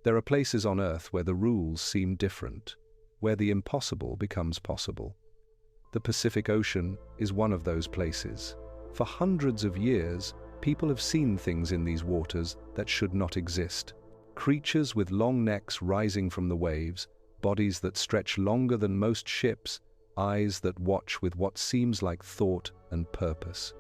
There are places on Earth where the rules seem different, where the impossible becomes possible. The Pacific Ocean is one of those places. For hundreds of years, people have seen things in these waters that should not exist. Creatures with long necks rising from the waves, bodies that stretch longer than most ships, eyes that watch with what seems like thought and purpose.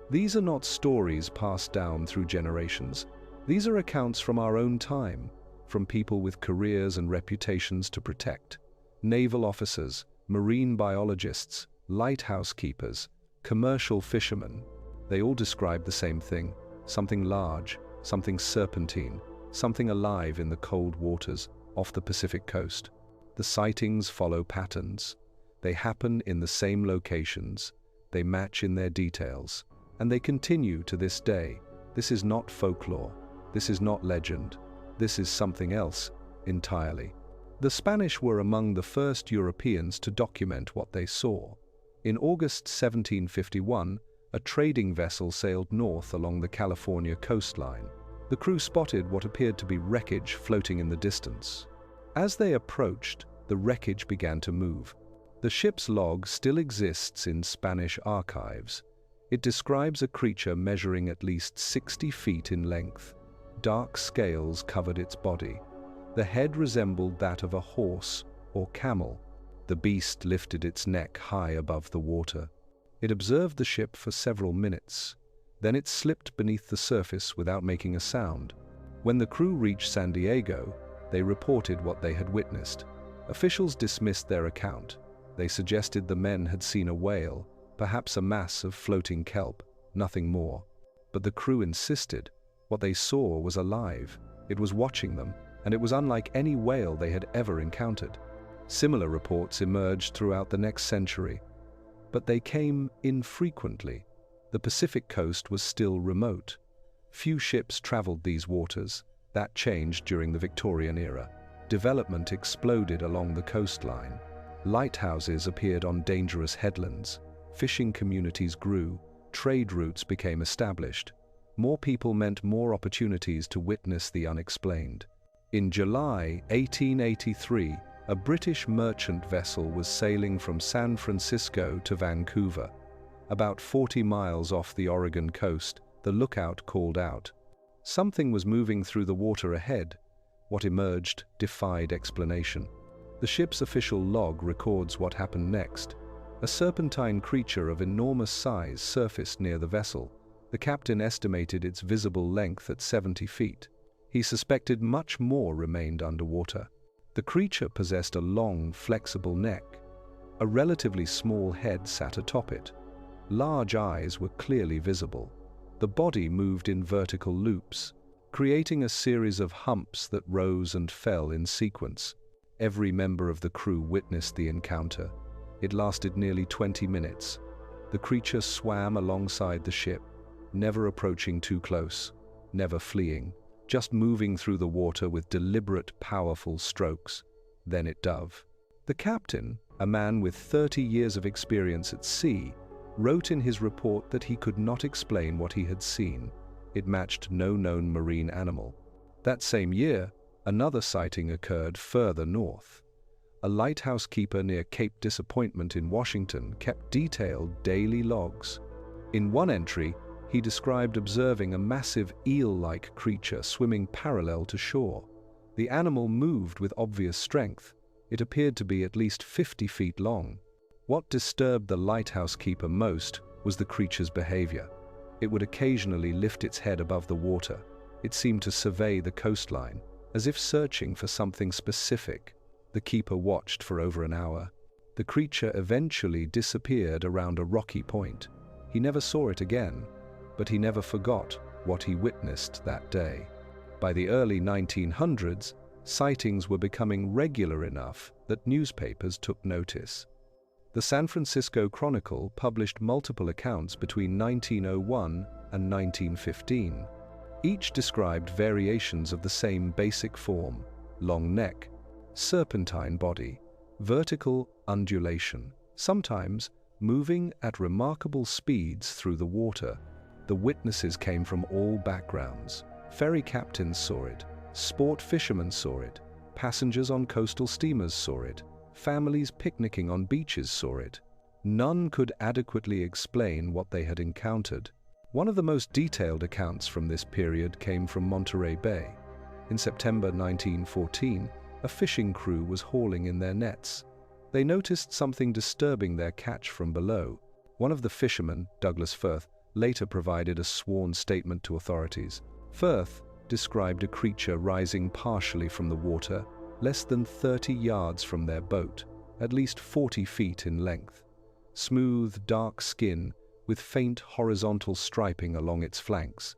These are not stories passed down through generations. These are accounts from our own time, from people with careers and reputations to protect. Naval officers, marine biologists, lighthouse keepers, commercial fishermen. They all describe the same thing: something large, something serpentine, something alive in the cold waters off the Pacific coast. The sightings follow patterns. They happen in the same locations, they match in their details, and they continue to this day. This is not folklore, this is not legend, this is something else entirely. The Spanish were among the first Europeans to document what they saw. In August 1751, a trading vessel sailed north along the California coastline. The crew spotted what appeared to be wreckage floating in the distance. As they approached, the wreckage began to move. The ship's log still exists in Spanish archives. It describes a creature measuring at least 60 feet in length. Dark scales covered its body. The head resembled that of a horse or camel. The beast lifted its neck high above the water. It observed the ship for several minutes. Then it slipped beneath the surface without making a sound. When the crew reached San Diego, they reported what they had witnessed. Officials dismissed their account. They suggested the men had seen a whale, perhaps a mass of floating kelp, nothing more. But the crew insisted. What they saw was alive. It was watching them, and it was unlike any whale they had ever encountered. Similar reports emerged throughout the next century, but they came infrequently. The Pacific coast was still remote. Few ships traveled these waters. That changed during the Victorian era. Development exploded along the coastline. Lighthouses appeared on dangerous headlands. Fishing communities grew. Trade routes became established. More people meant more opportunities to witness the unexplained. In July 1883, a British merchant vessel was sailing from San Francisco to Vancouver. About 40 miles off the Oregon coast, the lookout called out. Something was moving through the water ahead. What emerged defied explanation. The ship's official log records what happened next. A serpentine creature of enormous size surfaced near the vessel. The captain estimated its visible length at 70 feet. He suspected much more remained underwater. The creature possessed a long, flexible neck. A relatively small head sat atop it. Large eyes were clearly visible. The body moved in vertical loops, creating a series of humps that rose and fell in sequence. Every member of the crew witnessed the encounter. It lasted nearly 20 minutes. The creature swam alongside the ship, never approaching too close, never fleeing, just moving through the water with deliberate, powerful strokes. Then it dove. The captain, a man with 30 years of experience at sea, wrote in his report that he could not explain what he had seen. It matched no known marine animal. That same year, another sighting occurred further north. A lighthouse keeper near Cape Disappointment in Washington kept detailed daily logs. In one entry, he described observing a massive eel-like creature swimming parallel to shore. The animal moved with obvious strength. It appeared to be at least 50 feet long. What disturbed the lighthouse keeper most was the creature's behavior. It would occasionally lift its head above the water. It seemed to survey the coastline, as if searching for something specific. The keeper watched for over an hour. The creature eventually disappeared around a rocky point. He never saw it again, but he never forgot what he witnessed that day. By the early 1900s, sightings were becoming regular enough that newspapers took notice. The San Francisco Chronicle published multiple accounts between 1901 and 1915. Each described variations of the same basic form: long neck, serpentine body, vertical undulation, sometimes moving at remarkable speeds through the water. The witnesses came from all backgrounds. Ferry captains saw it. Sport fishermen saw it. Passengers on coastal steamers saw it. Families picnicking on beaches saw it. None could adequately explain what they had encountered. One of the most detailed accounts from this period came from Monterey Bay. In September 1914, a fishing crew was hauling in their nets. They noticed something disturbing their catch from below. One of the fishermen, Douglas Firth, later provided a sworn statement to authorities. Firth described a creature rising partially from the water, less than 30 yards from their boat, at least 40 feet in length. Smooth, dark skin with faint horizontal striping along its flanks.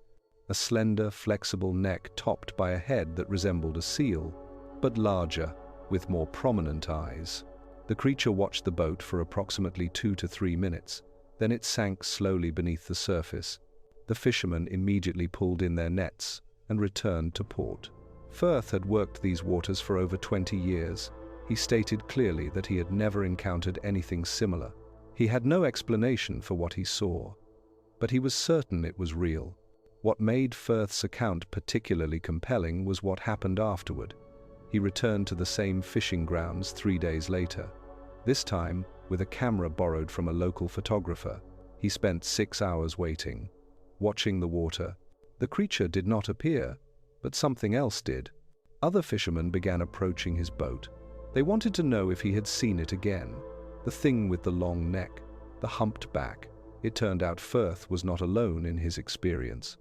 A slender, flexible neck topped by a head that resembled a seal, but larger, with more prominent eyes. The creature watched the boat for approximately 2 to 3 minutes. Then it sank slowly beneath the surface. The fishermen immediately pulled in their nets and returned to port. Firth had worked these waters for over 20 years. He stated clearly that he had never encountered anything similar. He had no explanation for what he saw, but he was certain it was real. What made Firth's account particularly compelling was what happened afterward. He returned to the same fishing grounds 3 days later. This time, with a camera borrowed from a local photographer, he spent 6 hours waiting, watching the water. The creature did not appear, but something else did. Other fishermen began approaching his boat. They wanted to know if he had seen it again. The thing with the long neck, the humped back. It turned out Firth was not alone in his experience.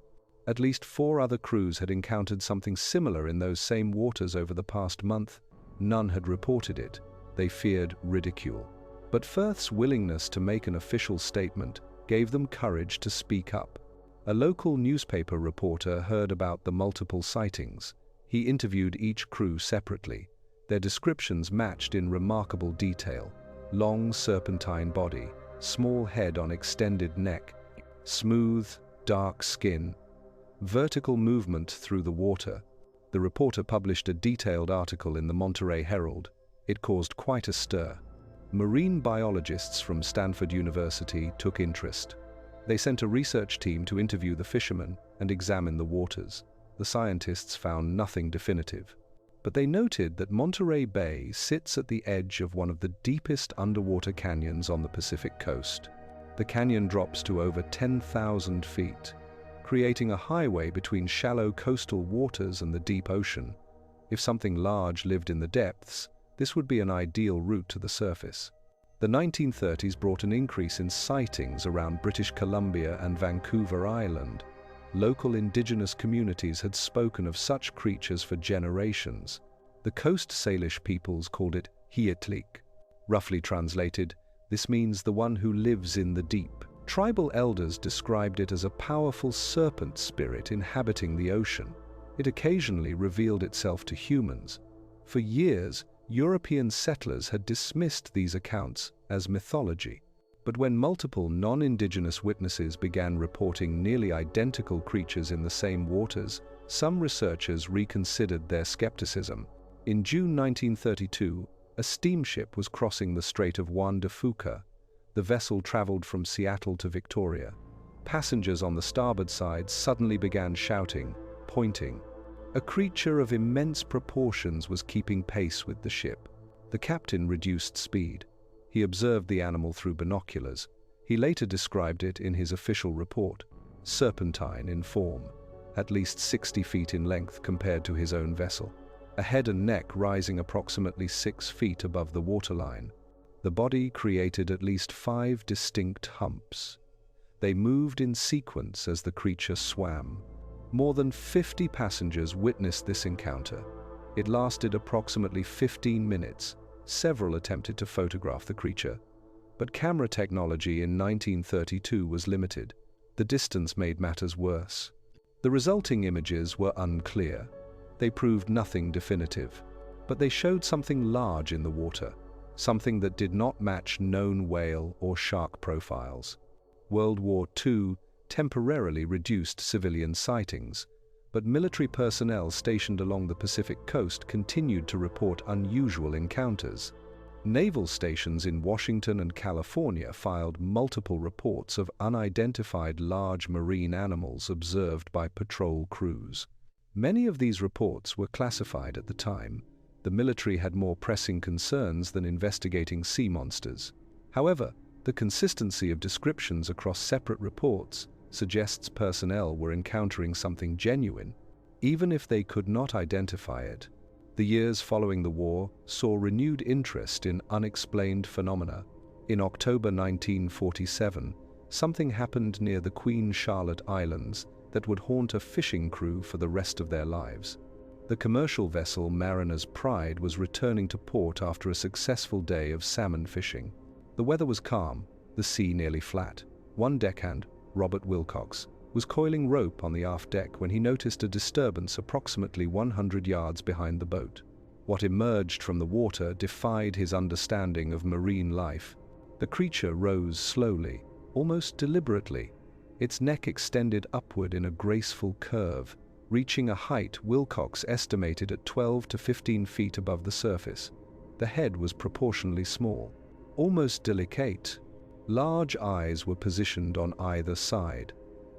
At least 4 other crews had encountered something similar in those same waters over the past month. None had reported it. They feared ridicule. But Firth's willingness to make an official statement gave them courage to speak up. A local newspaper reporter heard about the multiple sightings. He interviewed each crew separately. Their descriptions matched in remarkable detail. Long serpentine body, small head on extended neck, smooth, dark skin, vertical movement through the water. The reporter published a detailed article in the Monterey Herald. It caused quite a stir. Marine biologists from Stanford University took interest. They sent a research team to interview the fishermen and examine the waters. The scientists found nothing definitive, but they noted that Monterey Bay sits at the edge of one of the deepest underwater canyons on the Pacific coast. The canyon drops to over 10,000 feet, creating a highway between shallow coastal waters and the deep ocean. If something large lived in the depths, this would be an ideal route to the surface. The 1930s brought an increase in sightings around British Columbia and Vancouver Island. Local indigenous communities had spoken of such creatures for generations. The Coast Salish peoples called it Hietlik. Roughly translated, this means the one who lives in the deep. Tribal elders described it as a powerful serpent spirit inhabiting the ocean. It occasionally revealed itself to humans. For years, European settlers had dismissed these accounts as mythology. But when multiple non-indigenous witnesses began reporting nearly identical creatures in the same waters, some researchers reconsidered their skepticism. In June 1932, a steamship was crossing the Strait of Juan de Fuca. The vessel traveled from Seattle to Victoria. Passengers on the starboard side suddenly began shouting, pointing. A creature of immense proportions was keeping pace with the ship. The captain reduced speed. He observed the animal through binoculars. He later described it in his official report, serpentine in form, at least 60 feet in length compared to his own vessel. A head and neck rising approximately 6 feet above the waterline. The body created at least 5 distinct humps. They moved in sequence as the creature swam. More than 50 passengers witnessed this encounter. It lasted approximately 15 minutes. Several attempted to photograph the creature, but camera technology in 1932 was limited. The distance made matters worse. The resulting images were unclear. They proved nothing definitive, but they showed something large in the water, something that did not match known whale or shark profiles. World War II temporarily reduced civilian sightings, but military personnel stationed along the Pacific coast continued to report unusual encounters. Naval stations in Washington and California filed multiple reports of unidentified large marine animals observed by patrol crews. Many of these reports were classified at the time. The military had more pressing concerns than investigating sea monsters. However, the consistency of descriptions across separate reports suggests personnel were encountering something genuine, even if they could not identify it. The years following the war saw renewed interest in unexplained phenomena. In October 1947, something happened near the Queen Charlotte Islands that would haunt a fishing crew for the rest of their lives. The commercial vessel Mariner's Pride was returning to port after a successful day of salmon fishing. The weather was calm, the sea nearly flat. One deckhand, Robert Wilcox, was coiling rope on the aft deck when he noticed a disturbance approximately 100 yards behind the boat. What emerged from the water defied his understanding of marine life. The creature rose slowly, almost deliberately. Its neck extended upward in a graceful curve, reaching a height Wilcox estimated at 12 to 15 feet above the surface. The head was proportionally small, almost delicate. Large eyes were positioned on either side.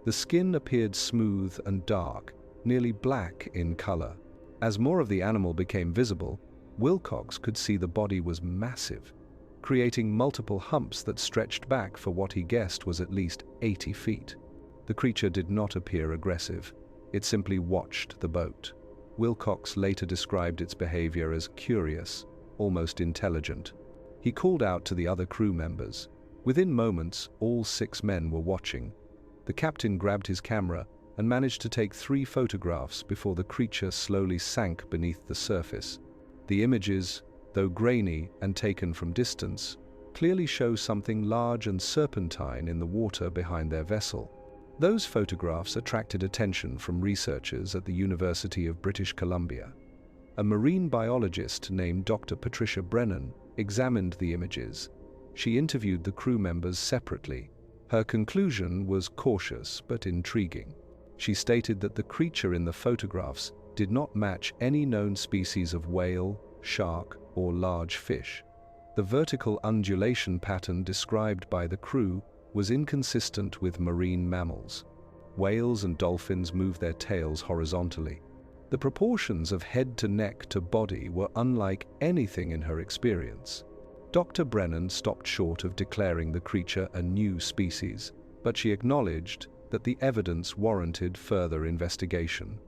The skin appeared smooth and dark, nearly black in color. As more of the animal became visible, Wilcox could see the body was massive, creating multiple humps that stretched back for what he guessed was at least 80 feet. The creature did not appear aggressive. It simply watched the boat. Wilcox later described its behavior as curious, almost intelligent. He called out to the other crew members. Within moments, all 6 men were watching. The captain grabbed his camera and managed to take 3 photographs before the creature slowly sank beneath the surface. The images, though grainy and taken from distance, clearly show something large and serpentine in the water behind their vessel. Those photographs attracted attention from researchers at the University of British Columbia. A marine biologist named Dr. Patricia Brennan examined the images. She interviewed the crew members separately. Her conclusion was cautious but intriguing. She stated that the creature in the photographs did not match any known species of whale, shark, or large fish. The vertical undulation pattern described by the crew was inconsistent with marine mammals. Whales and dolphins move their tails horizontally. The proportions of head to neck to body were unlike anything in her experience. Dr. Brennan stopped short of declaring the creature a new species, but she acknowledged that the evidence warranted further investigation.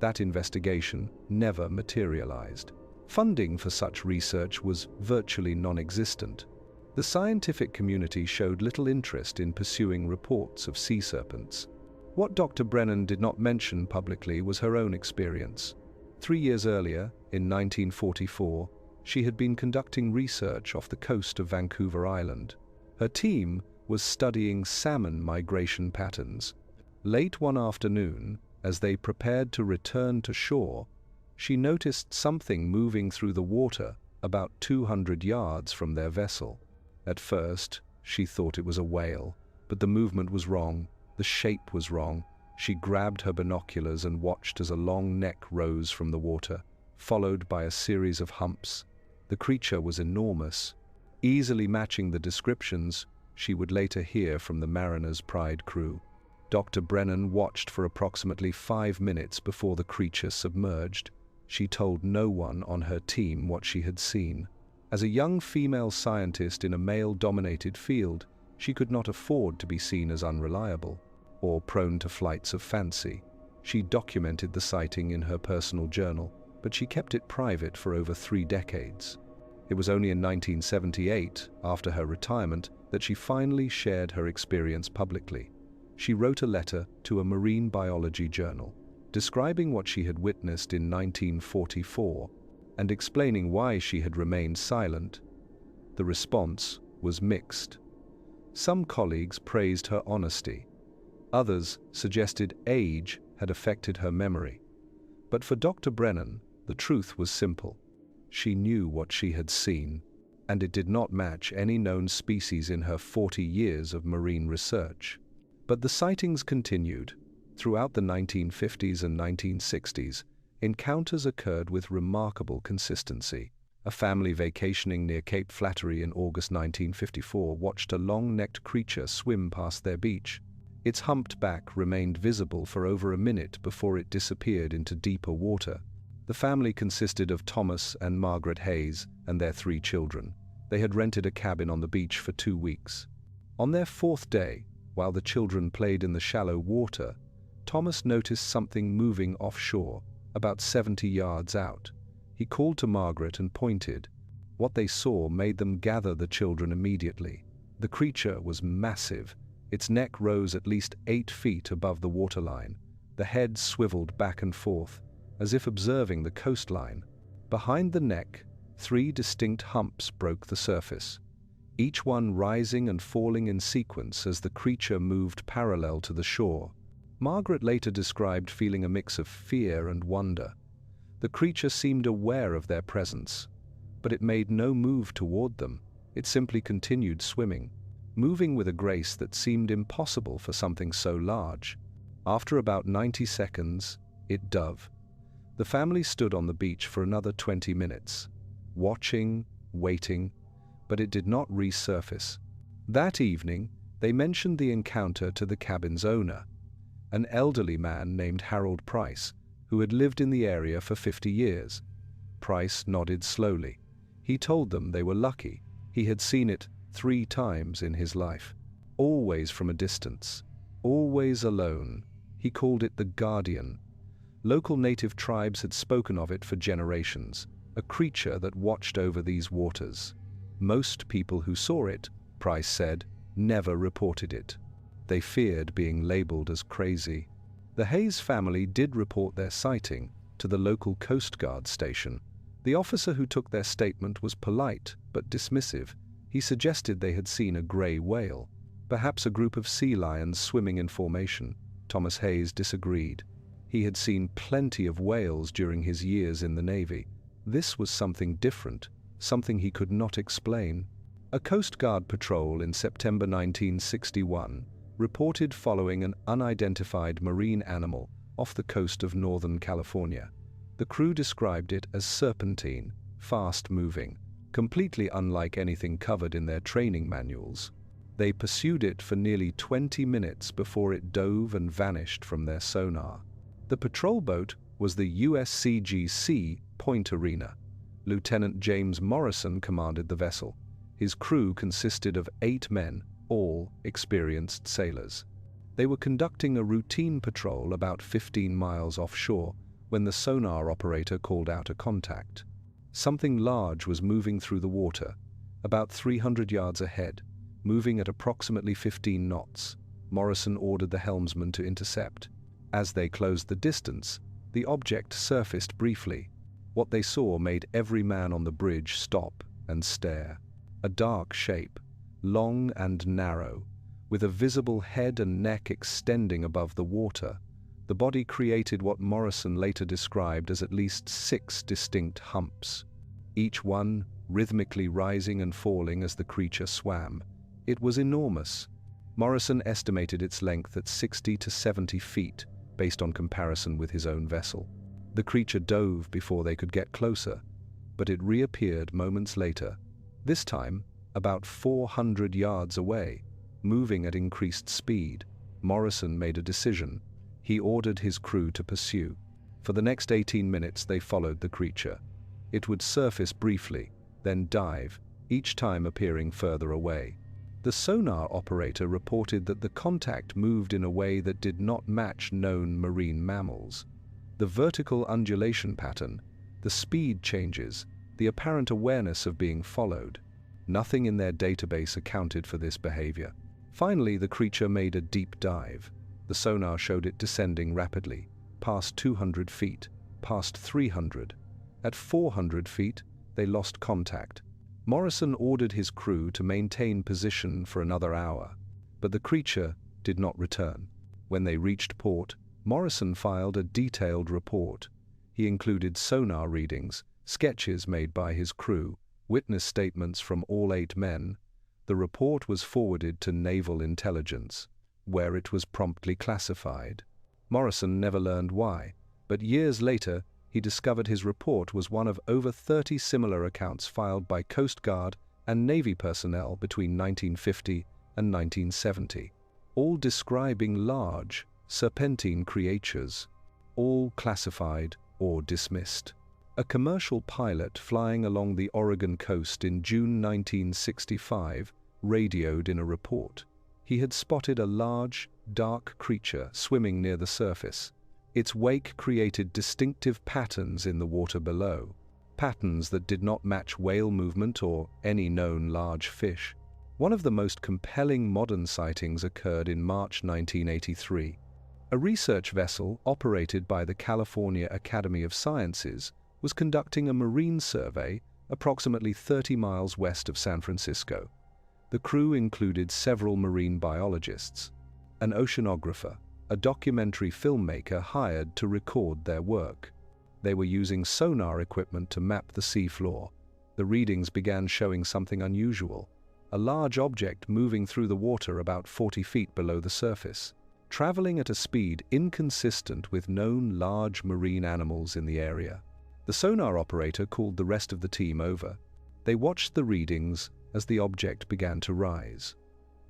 That investigation never materialized. Funding for such research was virtually non-existent. The scientific community showed little interest in pursuing reports of sea serpents. What Dr. Brennan did not mention publicly was her own experience. 3 years earlier, in 1944, she had been conducting research off the coast of Vancouver Island. Her team was studying salmon migration patterns. Late one afternoon, as they prepared to return to shore, she noticed something moving through the water about 200 yards from their vessel. At first, she thought it was a whale, but the movement was wrong, the shape was wrong. She grabbed her binoculars and watched as a long neck rose from the water, followed by a series of humps. The creature was enormous, easily matching the descriptions she would later hear from the Mariner's Pride crew. Dr. Brennan watched for approximately 5 minutes before the creature submerged. She told no one on her team what she had seen. As a young female scientist in a male-dominated field, she could not afford to be seen as unreliable or prone to flights of fancy. She documented the sighting in her personal journal, but she kept it private for over 3 decades. It was only in 1978, after her retirement, that she finally shared her experience publicly. She wrote a letter to a marine biology journal, describing what she had witnessed in 1944 and explaining why she had remained silent. The response was mixed. Some colleagues praised her honesty. Others suggested age had affected her memory. But for Dr. Brennan, the truth was simple. She knew what she had seen, and it did not match any known species in her 40 years of marine research. But the sightings continued. Throughout the 1950s and 1960s, encounters occurred with remarkable consistency. A family vacationing near Cape Flattery in August 1954 watched a long-necked creature swim past their beach. Its humped back remained visible for over a minute before it disappeared into deeper water. The family consisted of Thomas and Margaret Hayes and their 3 children. They had rented a cabin on the beach for 2 weeks. On their 4th day, while the children played in the shallow water, Thomas noticed something moving offshore, about 70 yards out. He called to Margaret and pointed. What they saw made them gather the children immediately. The creature was massive. Its neck rose at least 8 feet above the waterline. The head swiveled back and forth, as if observing the coastline. Behind the neck, 3 distinct humps broke the surface, each one rising and falling in sequence as the creature moved parallel to the shore. Margaret later described feeling a mix of fear and wonder. The creature seemed aware of their presence, but it made no move toward them. It simply continued swimming, moving with a grace that seemed impossible for something so large. After about 90 seconds, it dove. The family stood on the beach for another 20 minutes, watching, waiting, but it did not resurface. That evening, they mentioned the encounter to the cabin's owner, an elderly man named Harold Price, who had lived in the area for 50 years. Price nodded slowly. He told them they were lucky. He had seen it 3 times in his life, always from a distance, always alone. He called it the Guardian. Local native tribes had spoken of it for generations, a creature that watched over these waters. Most people who saw it, Price said, never reported it. They feared being labeled as crazy. The Hayes family did report their sighting to the local Coast Guard station. The officer who took their statement was polite but dismissive. He suggested they had seen a gray whale, perhaps a group of sea lions swimming in formation. Thomas Hayes disagreed. He had seen plenty of whales during his years in the Navy. This was something different, something he could not explain. A Coast Guard patrol in September 1961 reported following an unidentified marine animal off the coast of Northern California. The crew described it as serpentine, fast-moving, completely unlike anything covered in their training manuals. They pursued it for nearly 20 minutes before it dove and vanished from their sonar. The patrol boat was the USCGC Point Arena. Lieutenant James Morrison commanded the vessel. His crew consisted of 8 men, all experienced sailors. They were conducting a routine patrol about 15 miles offshore when the sonar operator called out a contact. Something large was moving through the water, about 300 yards ahead, moving at approximately 15 knots. Morrison ordered the helmsman to intercept. As they closed the distance, the object surfaced briefly. What they saw made every man on the bridge stop and stare. A dark shape, long and narrow, with a visible head and neck extending above the water. The body created what Morrison later described as at least 6 distinct humps, each one rhythmically rising and falling as the creature swam. It was enormous. Morrison estimated its length at 60 to 70 feet, based on comparison with his own vessel. The creature dove before they could get closer, but it reappeared moments later, this time about 400 yards away, moving at increased speed. Morrison made a decision. He ordered his crew to pursue. For the next 18 minutes they followed the creature. It would surface briefly, then dive, each time appearing further away. The sonar operator reported that the contact moved in a way that did not match known marine mammals. The vertical undulation pattern, the speed changes, the apparent awareness of being followed. Nothing in their database accounted for this behavior. Finally, the creature made a deep dive. The sonar showed it descending rapidly, past 200 feet, past 300. At 400 feet, they lost contact. Morrison ordered his crew to maintain position for another hour, but the creature did not return. When they reached port, Morrison filed a detailed report. He included sonar readings, sketches made by his crew, witness statements from all 8 men. The report was forwarded to Naval Intelligence, where it was promptly classified. Morrison never learned why, but years later he discovered his report was one of over 30 similar accounts filed by Coast Guard and Navy personnel between 1950 and 1970. all describing large, serpentine creatures, all classified or dismissed. A commercial pilot flying along the Oregon coast in June 1965 radioed in a report. He had spotted a large, dark creature swimming near the surface. Its wake created distinctive patterns in the water below, patterns that did not match whale movement or any known large fish. One of the most compelling modern sightings occurred in March 1983. A research vessel operated by the California Academy of Sciences was conducting a marine survey approximately 30 miles west of San Francisco. The crew included several marine biologists, an oceanographer, a documentary filmmaker hired to record their work. They were using sonar equipment to map the seafloor. The readings began showing something unusual, a large object moving through the water about 40 feet below the surface, traveling at a speed inconsistent with known large marine animals in the area. The sonar operator called the rest of the team over. They watched the readings as the object began to rise.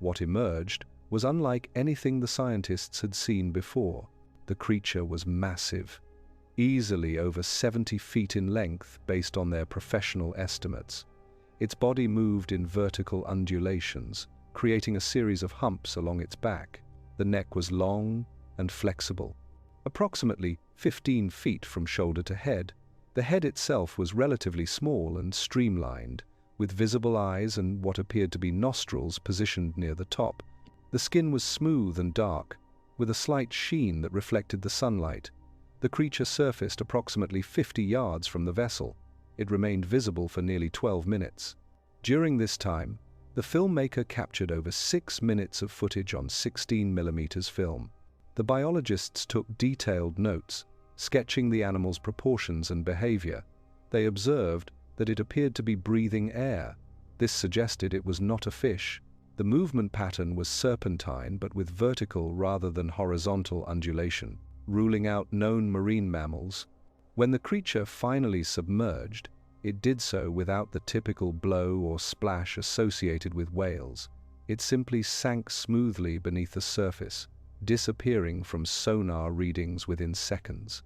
What emerged was unlike anything the scientists had seen before. The creature was massive, easily over 70 feet in length based on their professional estimates. Its body moved in vertical undulations, creating a series of humps along its back. The neck was long and flexible, approximately 15 feet from shoulder to head. The head itself was relatively small and streamlined, with visible eyes and what appeared to be nostrils positioned near the top. The skin was smooth and dark, with a slight sheen that reflected the sunlight. The creature surfaced approximately 50 yards from the vessel. It remained visible for nearly 12 minutes. During this time, the filmmaker captured over 6 minutes of footage on 16mm film. The biologists took detailed notes, sketching the animal's proportions and behavior. They observed that it appeared to be breathing air. This suggested it was not a fish. The movement pattern was serpentine but with vertical rather than horizontal undulation, ruling out known marine mammals. When the creature finally submerged, it did so without the typical blow or splash associated with whales. It simply sank smoothly beneath the surface, disappearing from sonar readings within seconds.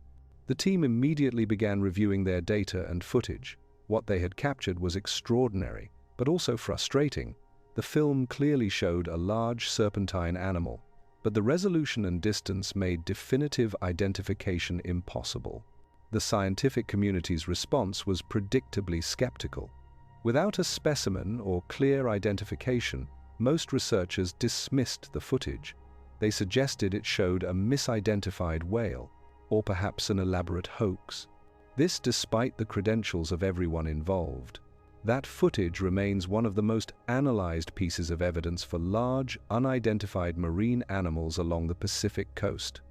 The team immediately began reviewing their data and footage. What they had captured was extraordinary, but also frustrating. The film clearly showed a large serpentine animal, but the resolution and distance made definitive identification impossible. The scientific community's response was predictably skeptical. Without a specimen or clear identification, most researchers dismissed the footage. They suggested it showed a misidentified whale, or perhaps an elaborate hoax. This despite the credentials of everyone involved. That footage remains one of the most analyzed pieces of evidence for large, unidentified marine animals along the Pacific coast.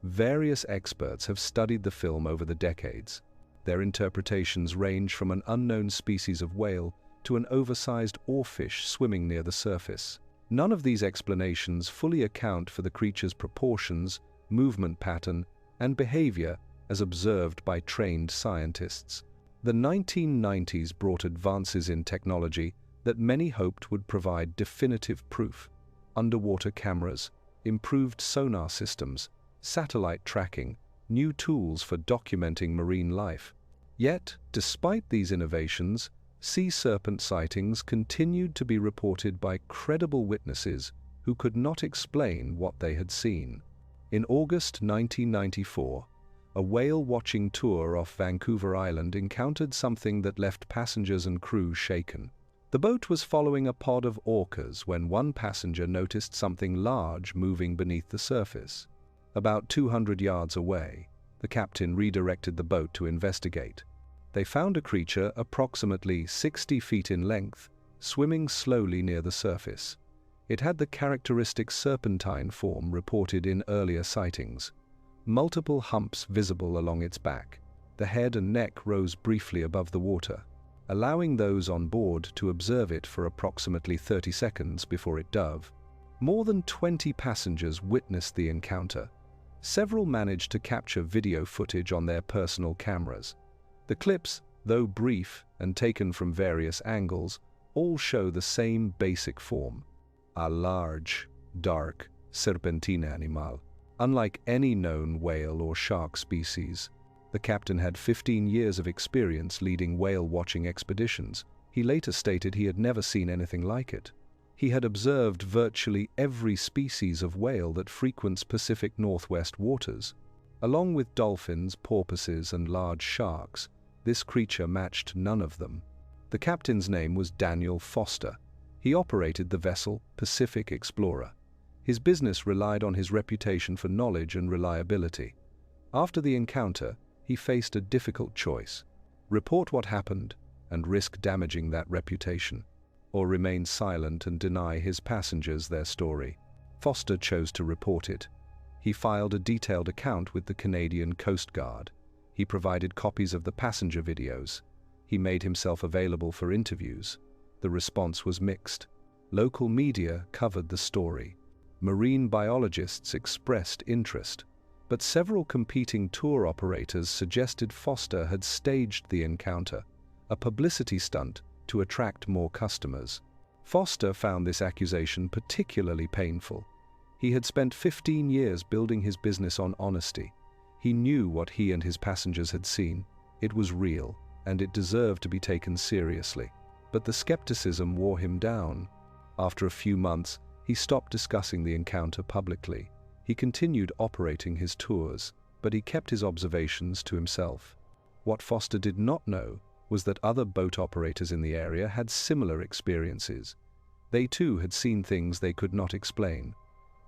Various experts have studied the film over the decades. Their interpretations range from an unknown species of whale to an oversized oarfish swimming near the surface. None of these explanations fully account for the creature's proportions, movement pattern, and behavior as observed by trained scientists. The 1990s brought advances in technology that many hoped would provide definitive proof. Underwater cameras, improved sonar systems, satellite tracking, new tools for documenting marine life. Yet, despite these innovations, sea serpent sightings continued to be reported by credible witnesses who could not explain what they had seen. In August 1994, a whale-watching tour off Vancouver Island encountered something that left passengers and crew shaken. The boat was following a pod of orcas when one passenger noticed something large moving beneath the surface. About 200 yards away, the captain redirected the boat to investigate. They found a creature approximately 60 feet in length, swimming slowly near the surface. It had the characteristic serpentine form reported in earlier sightings. Multiple humps visible along its back. The head and neck rose briefly above the water, allowing those on board to observe it for approximately 30 seconds before it dove. More than 20 passengers witnessed the encounter. Several managed to capture video footage on their personal cameras. The clips, though brief and taken from various angles, all show the same basic form: a large, dark, serpentine animal. Unlike any known whale or shark species, the captain had 15 years of experience leading whale-watching expeditions. He later stated he had never seen anything like it. He had observed virtually every species of whale that frequents Pacific Northwest waters. Along with dolphins, porpoises, and large sharks, this creature matched none of them. The captain's name was Daniel Foster. He operated the vessel Pacific Explorer. His business relied on his reputation for knowledge and reliability. After the encounter, he faced a difficult choice: report what happened and risk damaging that reputation, or remain silent and deny his passengers their story. Foster chose to report it. He filed a detailed account with the Canadian Coast Guard. He provided copies of the passenger videos. He made himself available for interviews. The response was mixed. Local media covered the story. Marine biologists expressed interest, but several competing tour operators suggested Foster had staged the encounter, a publicity stunt to attract more customers. Foster found this accusation particularly painful. He had spent 15 years building his business on honesty. He knew what he and his passengers had seen. It was real, and it deserved to be taken seriously. But the skepticism wore him down. After a few months, he stopped discussing the encounter publicly. He continued operating his tours, but he kept his observations to himself. What Foster did not know was that other boat operators in the area had similar experiences. They too had seen things they could not explain,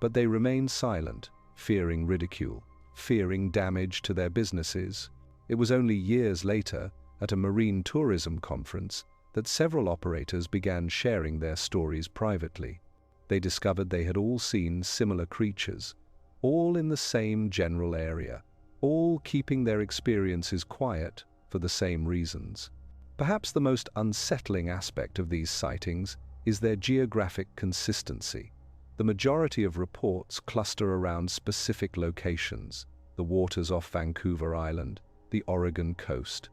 but they remained silent, fearing ridicule, fearing damage to their businesses. It was only years later, at a marine tourism conference, that several operators began sharing their stories privately. They discovered they had all seen similar creatures, all in the same general area, all keeping their experiences quiet for the same reasons. Perhaps the most unsettling aspect of these sightings is their geographic consistency. The majority of reports cluster around specific locations: the waters off Vancouver Island, the Oregon coast,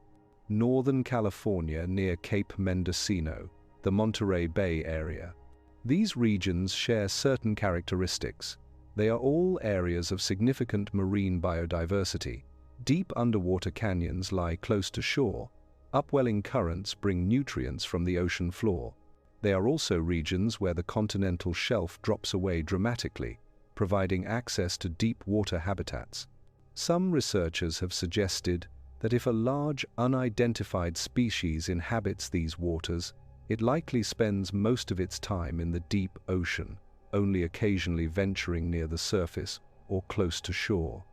Northern California near Cape Mendocino, the Monterey Bay area. These regions share certain characteristics. They are all areas of significant marine biodiversity. Deep underwater canyons lie close to shore. Upwelling currents bring nutrients from the ocean floor. They are also regions where the continental shelf drops away dramatically, providing access to deep water habitats. Some researchers have suggested that if a large, unidentified species inhabits these waters, it likely spends most of its time in the deep ocean, only occasionally venturing near the surface or close to shore.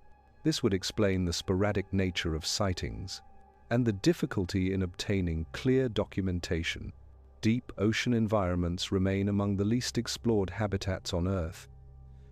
This would explain the sporadic nature of sightings and the difficulty in obtaining clear documentation. Deep ocean environments remain among the least explored habitats on Earth.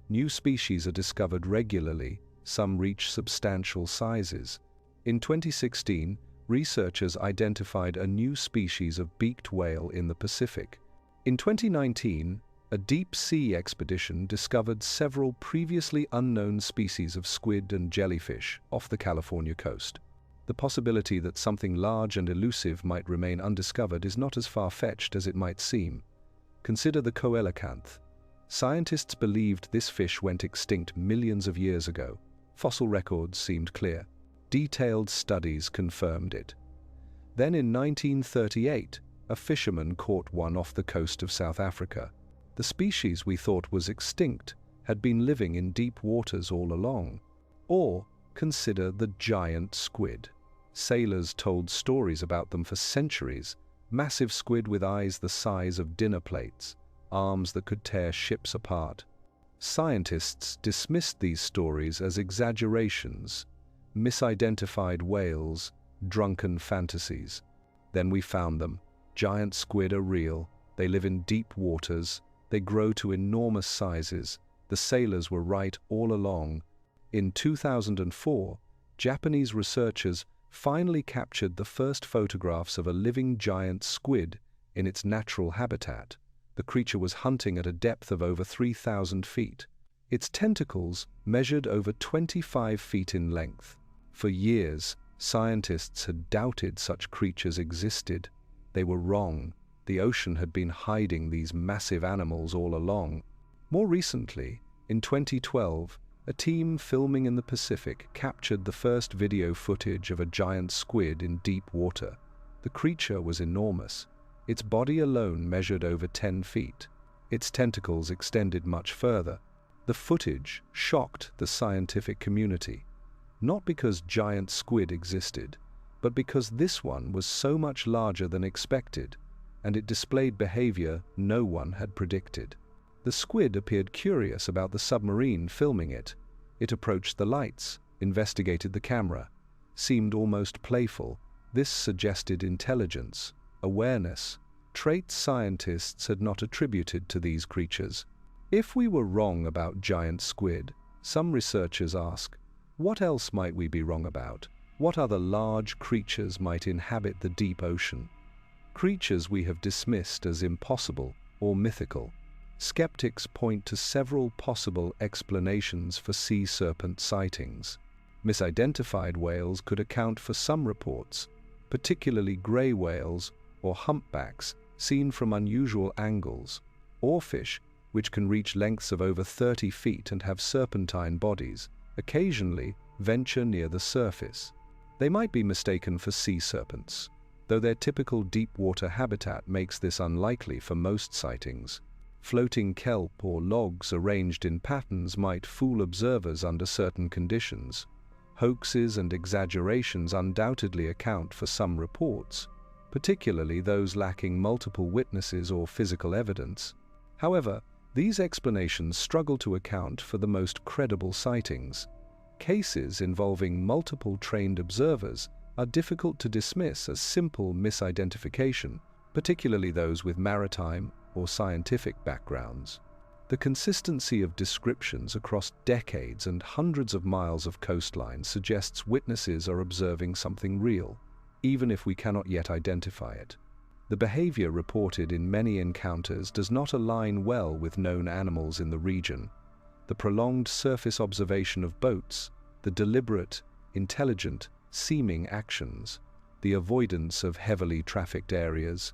New species are discovered regularly, some reach substantial sizes. In 2016, researchers identified a new species of beaked whale in the Pacific. In 2019, a deep-sea expedition discovered several previously unknown species of squid and jellyfish off the California coast. The possibility that something large and elusive might remain undiscovered is not as far-fetched as it might seem. Consider the coelacanth. Scientists believed this fish went extinct millions of years ago. Fossil records seemed clear. Detailed studies confirmed it. Then in 1938, a fisherman caught one off the coast of South Africa. The species we thought was extinct had been living in deep waters all along. Or consider the giant squid. Sailors told stories about them for centuries. Massive squid with eyes the size of dinner plates, arms that could tear ships apart. Scientists dismissed these stories as exaggerations, misidentified whales, drunken fantasies. Then we found them. Giant squid are real. They live in deep waters. They grow to enormous sizes. The sailors were right all along. In 2004, Japanese researchers finally captured the first photographs of a living giant squid in its natural habitat. The creature was hunting at a depth of over 3,000 feet. Its tentacles measured over 25 feet in length. For years, scientists had doubted such creatures existed. They were wrong. The ocean had been hiding these massive animals all along. More recently, In 2012, a team filming in the Pacific captured the first video footage of a giant squid in deep water. The creature was enormous. Its body alone measured over 10 feet. Its tentacles extended much further. The footage shocked the scientific community, not because giant squid existed, but because this one was so much larger than expected, and it displayed behavior no one had predicted. The squid appeared curious about the submarine filming it. It approached the lights, investigated the camera, seemed almost playful. This suggested intelligence, awareness, traits scientists had not attributed to these creatures. If we were wrong about giant squid, some researchers ask, what else might we be wrong about? What other large creatures might inhabit the deep ocean? Creatures we have dismissed as impossible or mythical. Skeptics point to several possible explanations for sea serpent sightings. Misidentified whales could account for some reports, particularly gray whales or humpbacks seen from unusual angles. Oarfish, which can reach lengths of over 30 feet and have serpentine bodies, occasionally venture near the surface. They might be mistaken for sea serpents, though their typical deep-water habitat makes this unlikely for most sightings. Floating kelp or logs arranged in patterns might fool observers under certain conditions. Hoaxes and exaggerations undoubtedly account for some reports, particularly those lacking multiple witnesses or physical evidence. However, these explanations struggle to account for the most credible sightings. Cases involving multiple trained observers are difficult to dismiss as simple misidentification, particularly those with maritime or scientific backgrounds. The consistency of descriptions across decades and hundreds of miles of coastline suggests witnesses are observing something real, even if we cannot yet identify it. The behavior reported in many encounters does not align well with known animals in the region. The prolonged surface observation of boats, the deliberate, intelligent, seeming actions, the avoidance of heavily trafficked areas,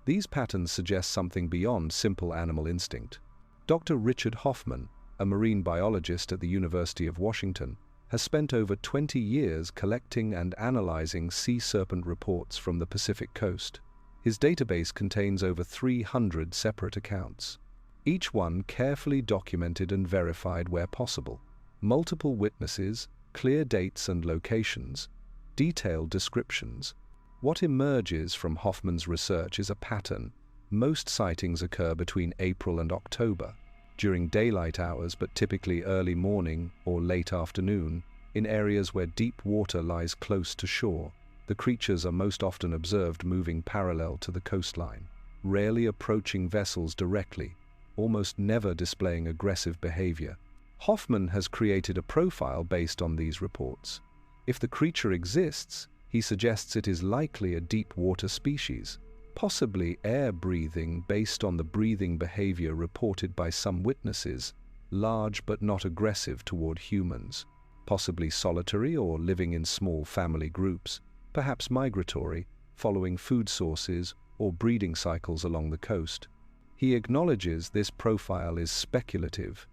these patterns suggest something beyond simple animal instinct. Dr. Richard Hoffman, a marine biologist at the University of Washington, has spent over 20 years collecting and analyzing sea serpent reports from the Pacific coast. His database contains over 300 separate accounts, each one carefully documented and verified where possible. Multiple witnesses, clear dates and locations, detailed descriptions. What emerges from Hoffman's research is a pattern. Most sightings occur between April and October, during daylight hours but typically early morning or late afternoon, in areas where deep water lies close to shore. The creatures are most often observed moving parallel to the coastline, rarely approaching vessels directly, almost never displaying aggressive behavior. Hoffman has created a profile based on these reports. If the creature exists, he suggests it is likely a deep-water species, possibly air-breathing based on the breathing behavior reported by some witnesses, large but not aggressive toward humans, possibly solitary or living in small family groups, perhaps migratory, following food sources or breeding cycles along the coast. He acknowledges this profile is speculative.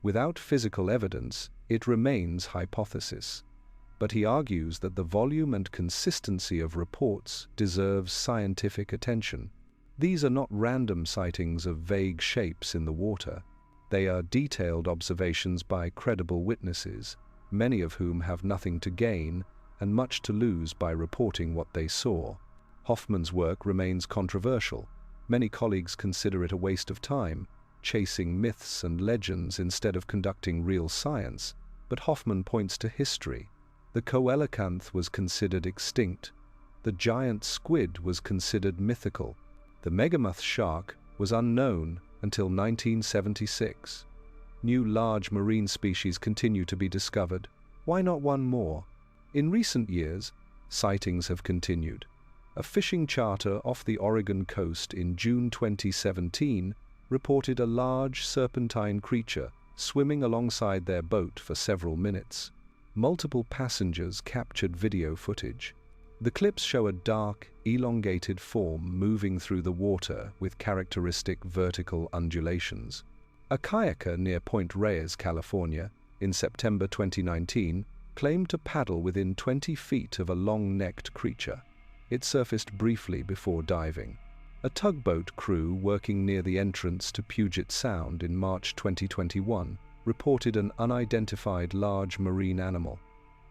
Without physical evidence, it remains hypothesis. But he argues that the volume and consistency of reports deserves scientific attention. These are not random sightings of vague shapes in the water. They are detailed observations by credible witnesses, many of whom have nothing to gain and much to lose by reporting what they saw. Hoffman's work remains controversial. Many colleagues consider it a waste of time, chasing myths and legends instead of conducting real science, but Hoffman points to history. The coelacanth was considered extinct. The giant squid was considered mythical. The megamouth shark was unknown until 1976. New large marine species continue to be discovered. Why not one more? In recent years, sightings have continued. A fishing charter off the Oregon coast in June 2017 reported a large serpentine creature swimming alongside their boat for several minutes. Multiple passengers captured video footage. The clips show a dark, elongated form moving through the water with characteristic vertical undulations. A kayaker near Point Reyes, California, in September 2019, claimed to paddle within 20 feet of a long-necked creature. It surfaced briefly before diving. A tugboat crew working near the entrance to Puget Sound in March 2021 reported an unidentified large marine animal.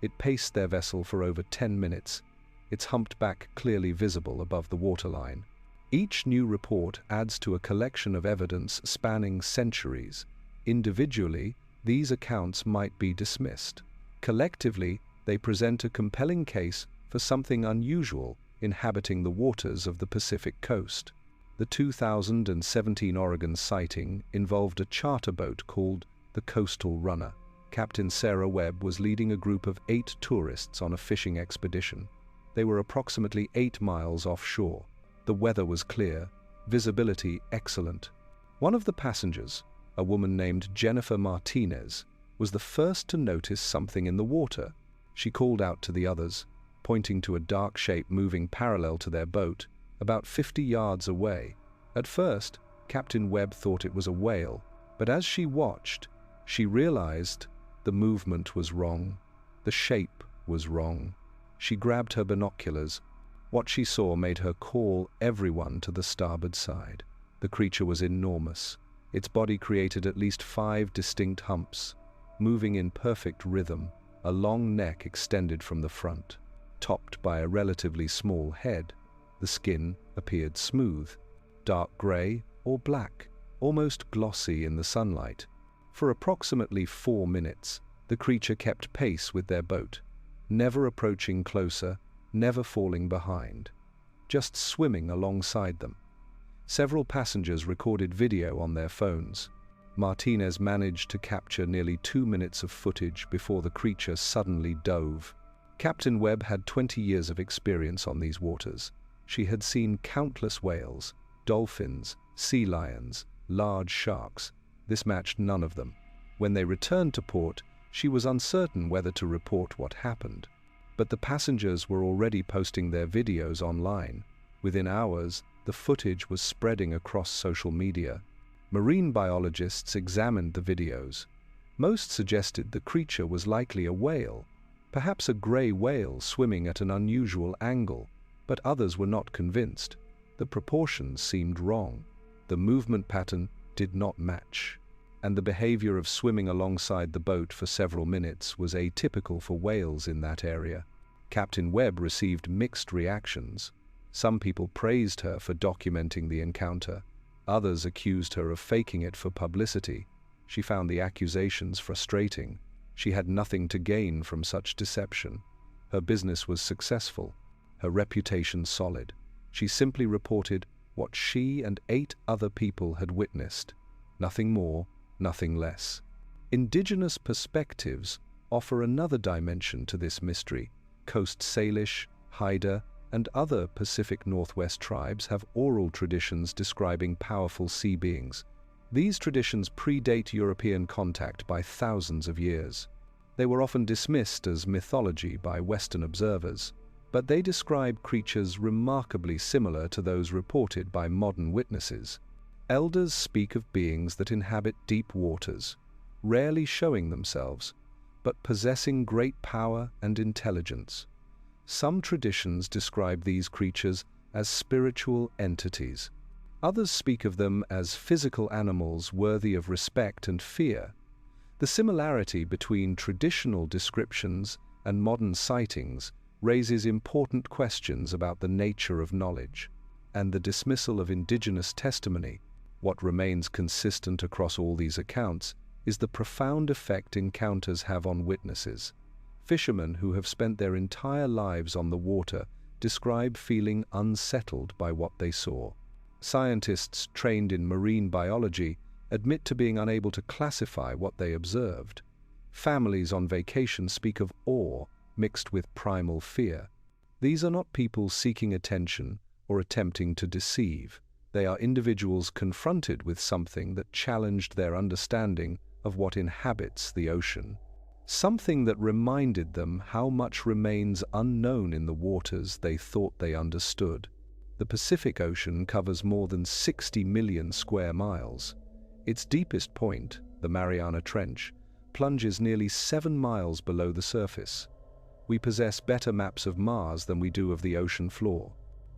It paced their vessel for over 10 minutes, its humped back clearly visible above the waterline. Each new report adds to a collection of evidence spanning centuries. Individually, these accounts might be dismissed. Collectively, they present a compelling case for something unusual inhabiting the waters of the Pacific coast. The 2017 Oregon sighting involved a charter boat called the Coastal Runner. Captain Sarah Webb was leading a group of 8 tourists on a fishing expedition. They were approximately 8 miles offshore. The weather was clear, visibility excellent. One of the passengers, a woman named Jennifer Martinez, was the first to notice something in the water. She called out to the others, pointing to a dark shape moving parallel to their boat, about 50 yards away. At first, Captain Webb thought it was a whale, but as she watched, she realized the movement was wrong. The shape was wrong. She grabbed her binoculars. What she saw made her call everyone to the starboard side. The creature was enormous. Its body created at least 5 distinct humps, moving in perfect rhythm. A long neck extended from the front, topped by a relatively small head. The skin appeared smooth, dark gray or black, almost glossy in the sunlight. For approximately 4 minutes, the creature kept pace with their boat, never approaching closer, never falling behind, just swimming alongside them. Several passengers recorded video on their phones. Martinez managed to capture nearly 2 minutes of footage before the creature suddenly dove. Captain Webb had 20 years of experience on these waters. She had seen countless whales, dolphins, sea lions, large sharks. This matched none of them. When they returned to port, she was uncertain whether to report what happened. But the passengers were already posting their videos online. Within hours, the footage was spreading across social media. Marine biologists examined the videos. Most suggested the creature was likely a whale, perhaps a gray whale swimming at an unusual angle, but others were not convinced. The proportions seemed wrong. The movement pattern did not match, and the behavior of swimming alongside the boat for several minutes was atypical for whales in that area. Captain Webb received mixed reactions. Some people praised her for documenting the encounter. Others accused her of faking it for publicity. She found the accusations frustrating. She had nothing to gain from such deception. Her business was successful, her reputation solid. She simply reported what she and 8 other people had witnessed. Nothing more, nothing less. Indigenous perspectives offer another dimension to this mystery. Coast Salish, Haida, and other Pacific Northwest tribes have oral traditions describing powerful sea beings. These traditions predate European contact by thousands of years. They were often dismissed as mythology by Western observers, but they describe creatures remarkably similar to those reported by modern witnesses. Elders speak of beings that inhabit deep waters, rarely showing themselves, but possessing great power and intelligence. Some traditions describe these creatures as spiritual entities. Others speak of them as physical animals worthy of respect and fear. The similarity between traditional descriptions and modern sightings raises important questions about the nature of knowledge and the dismissal of indigenous testimony. What remains consistent across all these accounts is the profound effect encounters have on witnesses. Fishermen who have spent their entire lives on the water describe feeling unsettled by what they saw. Scientists trained in marine biology admit to being unable to classify what they observed. Families on vacation speak of awe mixed with primal fear. These are not people seeking attention or attempting to deceive. They are individuals confronted with something that challenged their understanding of what inhabits the ocean. Something that reminded them how much remains unknown in the waters they thought they understood. The Pacific Ocean covers more than 60 million square miles. Its deepest point, the Mariana Trench, plunges nearly 7 miles below the surface. We possess better maps of Mars than we do of the ocean floor.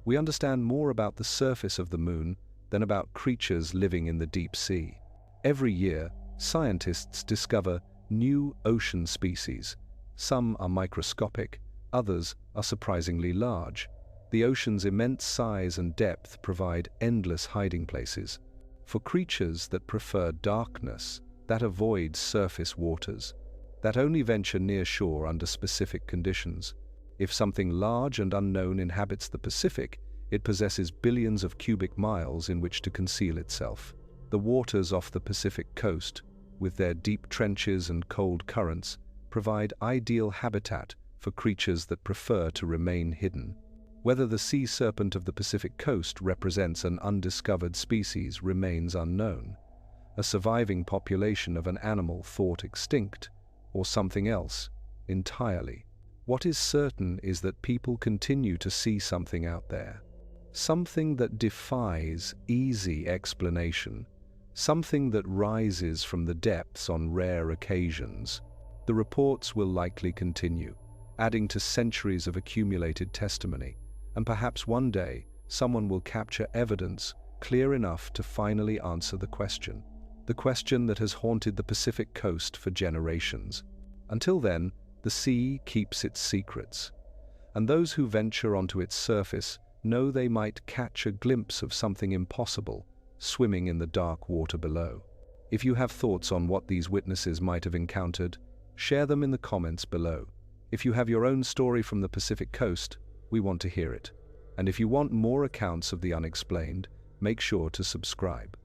We understand more about the surface of the Moon than about creatures living in the deep sea. Every year, scientists discover new ocean species. Some are microscopic, others are surprisingly large. The ocean's immense size and depth provide endless hiding places. For creatures that prefer darkness, that avoid surface waters, that only venture near shore under specific conditions. If something large and unknown inhabits the Pacific, it possesses billions of cubic miles in which to conceal itself. The waters off the Pacific coast, with their deep trenches and cold currents, provide ideal habitat for creatures that prefer to remain hidden. Whether the sea serpent of the Pacific coast represents an undiscovered species remains unknown, a surviving population of an animal thought extinct, or something else entirely. What is certain is that people continue to see something out there, something that defies easy explanation, something that rises from the depths on rare occasions. The reports will likely continue, adding to centuries of accumulated testimony, and perhaps one day someone will capture evidence clear enough to finally answer the question that has haunted the Pacific coast for generations. Until then, the sea keeps its secrets, and those who venture onto its surface know they might catch a glimpse of something impossible swimming in the dark water below. If you have thoughts on what these witnesses might have encountered, share them in the comments below. If you have your own story from the Pacific coast, we want to hear it. And if you want more accounts of the unexplained, make sure to subscribe.